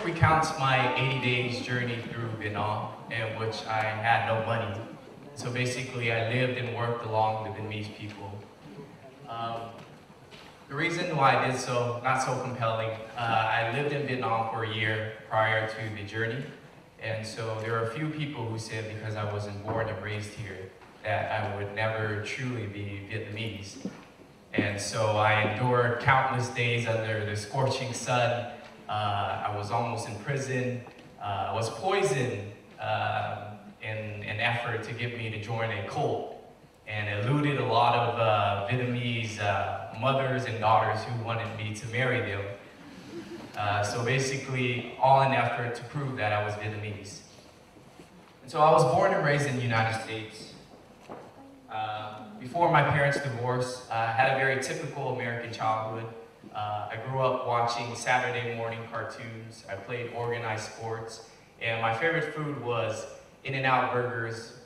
recounts my 80 days journey through Vietnam, in which I had no money. So basically, I lived and worked along the Vietnamese people. The reason why I did so, not so compelling, I lived in Vietnam for a year prior to the journey. And so there are a few people who said because I wasn't born and raised here, that I would never truly be Vietnamese. And so I endured countless days under the scorching sun. I was almost in prison. I was poisoned in an effort to get me to join a cult, and eluded a lot of Vietnamese mothers and daughters who wanted me to marry them. So basically, all in effort to prove that I was Vietnamese. And so I was born and raised in the United States. Before my parents' divorce, I had a very typical American childhood. I grew up watching Saturday morning cartoons. I played organized sports, and my favorite food was In-N-Out burgers,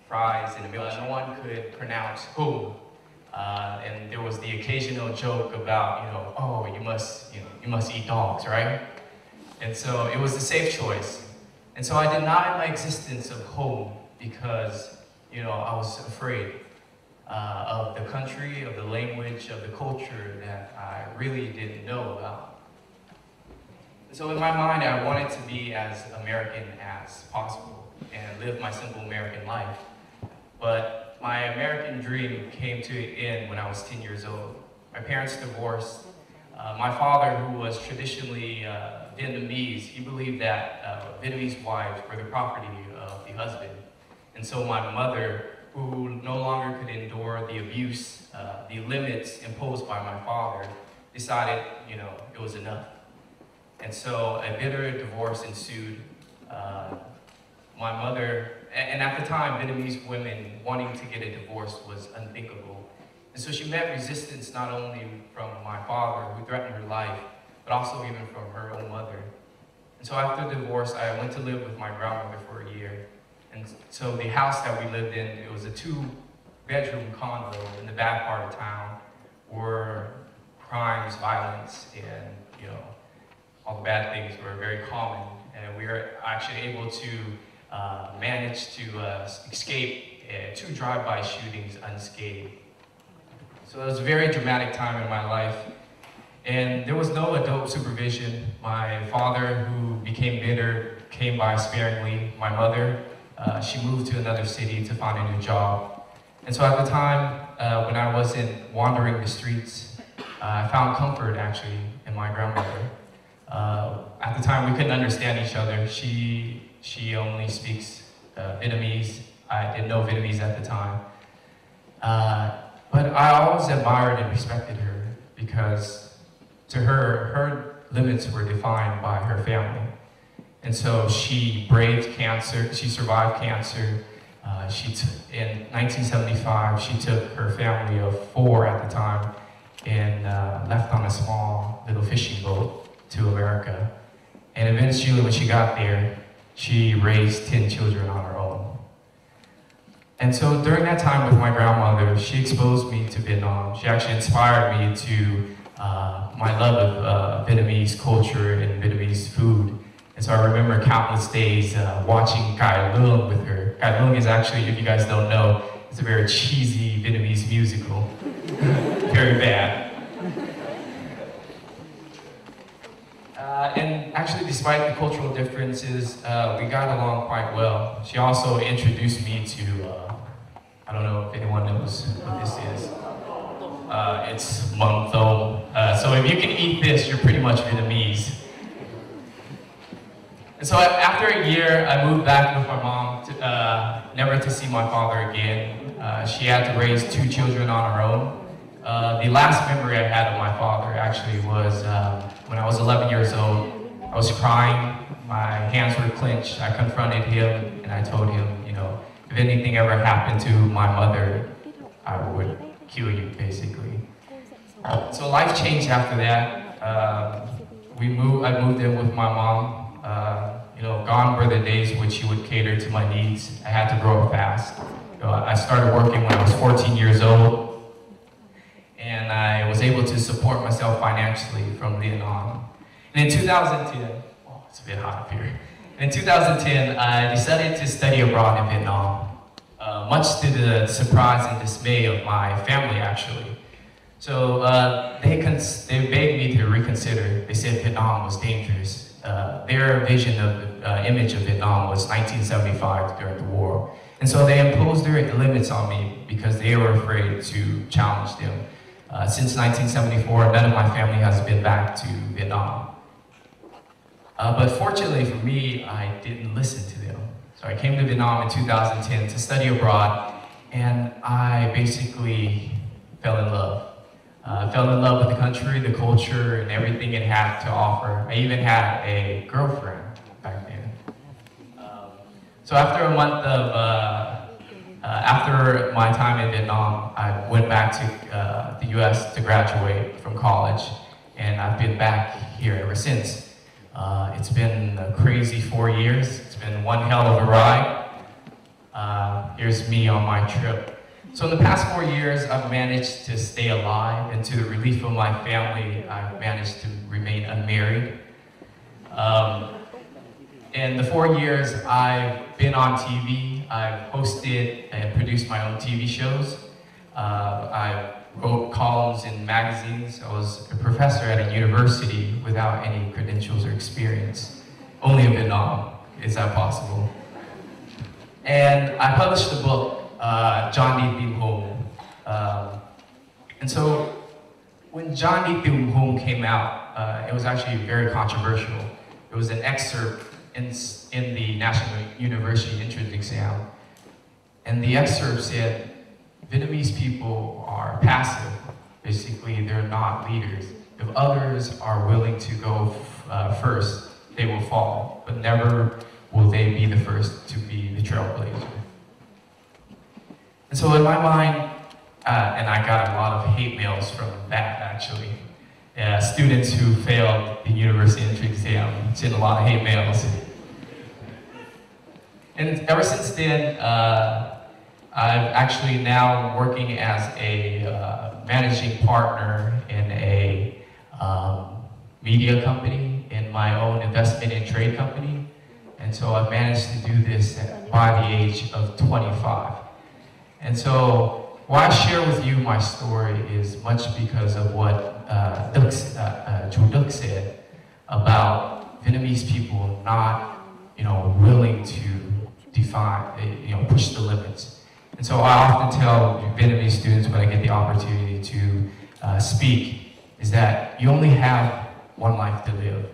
fries, and a milkshake. No one could pronounce Hung. And there was the occasional joke about, oh, you must eat dogs, right? And so it was a safe choice. And so I denied my existence of home because, I was afraid of the country, of the language, of the culture that I really didn't know about. So in my mind, I wanted to be as American as possible and live my simple American life. But my American dream came to an end when I was 10 years old. My parents divorced. My father, who was traditionally Vietnamese, he believed that Vietnamese wives were the property of the husband. And so my mother, who no longer could endure the abuse, the limits imposed by my father, decided, it was enough. And so a bitter divorce ensued. My mother, and at the time, Vietnamese women wanting to get a divorce was unthinkable. And so she met resistance not only from my father, who threatened her life, but also even from her own mother. And so after the divorce, I went to live with my grandmother for a year. And so the house that we lived in, it was a 2-bedroom condo in the bad part of town, where crimes, violence, and all the bad things were very common. And we were actually able to manage to escape 2 drive-by shootings unscathed. So it was a very dramatic time in my life. And there was no adult supervision. My father, who became bitter, came by sparingly. My mother, she moved to another city to find a new job. And so at the time, when I wasn't wandering the streets, I found comfort actually in my grandmother. At the time, we couldn't understand each other. She only speaks Vietnamese. I didn't know Vietnamese at the time. But I always admired and respected her because to her, her limits were defined by her family. And so she braved cancer, she survived cancer. In 1975, she took her family of 4 at the time and left on a small little fishing boat to America. And eventually when she got there, she raised 10 children on her own. And so during that time with my grandmother, she exposed me to Vietnam. She actually inspired me to my love of Vietnamese culture and Vietnamese food. And so I remember countless days watching Cải Lương with her. Cải Lương is actually, if you guys don't know, it's a very cheesy Vietnamese musical. Very bad. And actually, despite the cultural differences, we got along quite well. She also introduced me to, I don't know if anyone knows what this is. It's mung tho. So if you can eat this, you're pretty much Vietnamese. And so after a year, I moved back with my mom, never to see my father again. She had to raise 2 children on her own. The last memory I had of my father actually was when I was 11 years old. I was crying, my hands were clenched. I confronted him and I told him, if anything ever happened to my mother, I would kill you, basically. So life changed after that. I moved in with my mom. Gone were the days when she would cater to my needs. I had to grow up fast. I started working when I was 14 years old, and I was able to support myself financially from Vietnam. And in 2010, It's a bit hot up here. In 2010, I decided to study abroad in Vietnam, much to the surprise and dismay of my family, actually. So they begged me to reconsider. They said Vietnam was dangerous. Their vision of the image of Vietnam was 1975 during the war. And so they imposed their limits on me because they were afraid to challenge them. Since 1974, none of my family has been back to Vietnam. But fortunately for me, I didn't listen to them. So I came to Vietnam in 2010 to study abroad, and I basically fell in love. Fell in love with the country, the culture, and everything it had to offer. I even had a girlfriend back then. So after a month of, after my time in Vietnam, I went back to the US to graduate from college, and I've been back here ever since. It's been a crazy 4 years. It's been one hell of a ride. Here's me on my trip. So in the past 4 years, I've managed to stay alive, and to the relief of my family, I've managed to remain unmarried. In the 4 years, I've been on TV. I've hosted and produced my own TV shows. I wrote columns in magazines. I was a professor at a university without any credentials or experience. Only in Vietnam is that possible. And I published a book, John Đi Tìm Home. And so when John Đi Tìm Home came out, it was actually very controversial. It was an excerpt in the National University entrance exam. And the excerpt said, Vietnamese people are passive. Basically, they're not leaders. If others are willing to go first, they will follow, but never will they be the first to be the trailblazer. And so in my mind, and I got a lot of hate mails from that actually, students who failed the university entrance exam sent a lot of hate mails. And ever since then, I'm actually now working as a managing partner in a media company, in my own investment and trade company. And so I've managed to do this by the age of 25. And so why I share with you my story is much because of what Chu Duc said about Vietnamese people not, willing to define, push the limits. And so I often tell Vietnamese students when I get the opportunity to speak, is that you only have one life to live.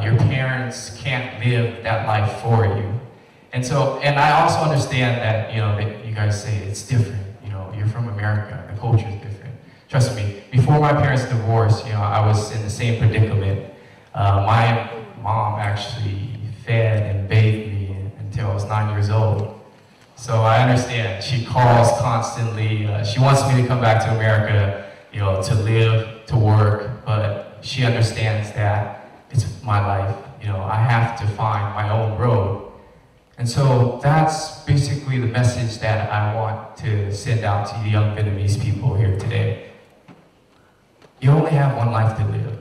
Your parents can't live that life for you. And so, and I also understand that, that you guys say it's different. You're from America, the culture is different. Trust me, before my parents divorced, I was in the same predicament. My mom actually fed and bathed me until I was 9 years old. So I understand. She calls constantly. She wants me to come back to America, to live, to work, but she understands that it's my life. I have to find my own road. And so that's basically the message that I want to send out to the young Vietnamese people here today. You only have one life to live.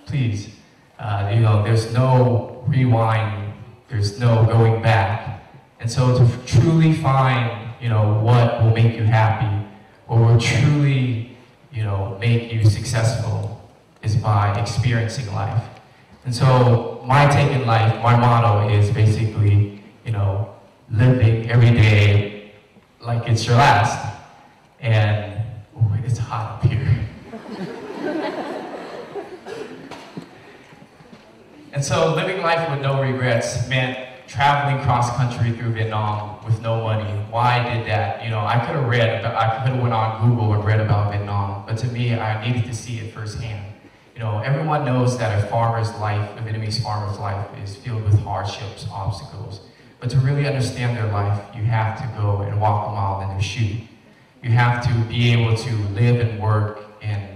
Please, there's no rewind, there's no going back. And so to truly find, what will make you happy, what will truly, make you successful is by experiencing life. And so my take in life, my motto is basically, living every day like it's your last. And it's hot up here. And so living life with no regrets meant traveling cross country through Vietnam with no money. Why I did that? I could have went on Google and read about Vietnam, but to me, I needed to see it firsthand. Everyone knows that a farmer's life, a Vietnamese farmer's life, is filled with hardships, obstacles. But to really understand their life, you have to go and walk a mile in their shoe. You have to be able to live and work and,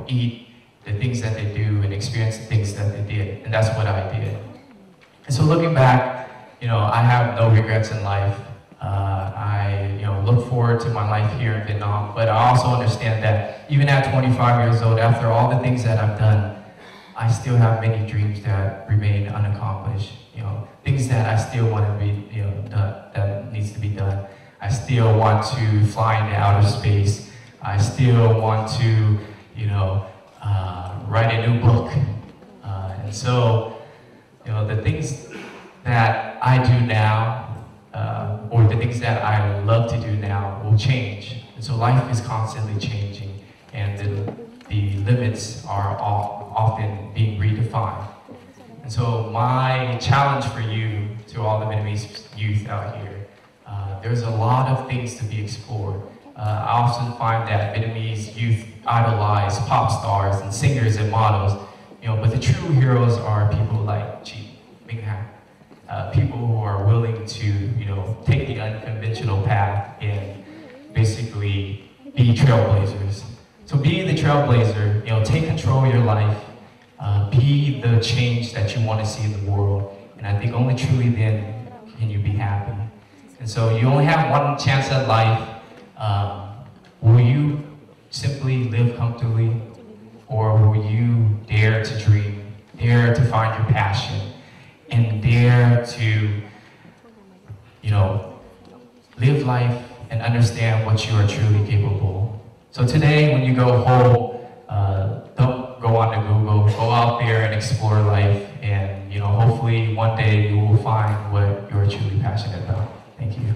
eat the things that they do and experience the things that they did. And that's what I did. And so looking back, I have no regrets in life. I look forward to my life here in Vietnam, but I also understand that even at 25 years old, after all the things that I've done, I still have many dreams that remain unaccomplished. Things that I still want to be, that needs to be done. I still want to fly into outer space. I still want to, write a new book. And so, the things that I do now, or the things that I love to do now will change. And so life is constantly changing, and the limits are often being redefined. And so my challenge for you, to all the Vietnamese youth out here, there's a lot of things to be explored. I often find that Vietnamese youth idolize pop stars and singers and models, but the true heroes are people like Chi, Minh Ha, people who are willing to, take the unconventional path and basically be trailblazers. So be the trailblazer, take control of your life, be the change that you want to see in the world, and I think only truly then can you be happy. And so you only have one chance at life. Will you simply live comfortably, or will you dare to dream, dare to find your passion, and dare to, live life and understand what you are truly capable? So today, when you go home, don't go on to Google, go out there and explore life, and hopefully one day you will find what you're truly passionate about. Thank you.